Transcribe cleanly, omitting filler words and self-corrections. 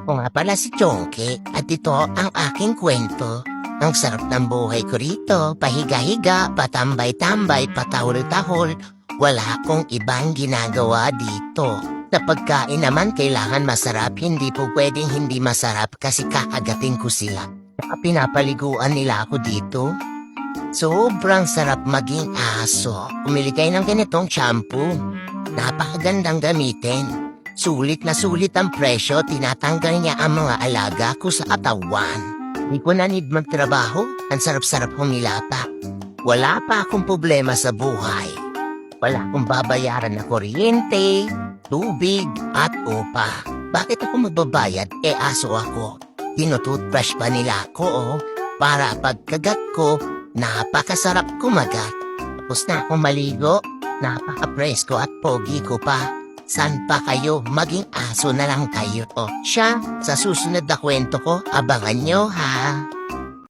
Ako nga pala si Chonky at ito ang aking kwento. Ang sarap ng buhay ko rito, pahiga-higa, patambay-tambay, patahol-tahol. Wala akong ibang ginagawa dito. Sa pagkain naman kailangan masarap, hindi po pwedeng hindi masarap kasi kakagating ko sila. Saka pinapaliguan nila ako dito. Sobrang sarap maging aso. Pumili kayo ng ganitong shampoo. Napakagandang gamitin. Sulit na sulit ang presyo, tinatanggal niya ang mga alaga ko sa katawan. Hindi ko na need magtrabaho, ang sarap-sarap humilata. Wala pa akong problema sa buhay. Wala akong babayaran na kuryente, tubig, at upa. Bakit ako magbabayad? Aso ako. Tinutoothbrush pa nila ako, para pagkagat ko, napakasarap kumagat. Tapos na akong maligo, napaka-presko at pogi ko pa. San pa kayo? Maging aso na lang kayo. Siya, sa susunod na kwento ko, abangan nyo ha.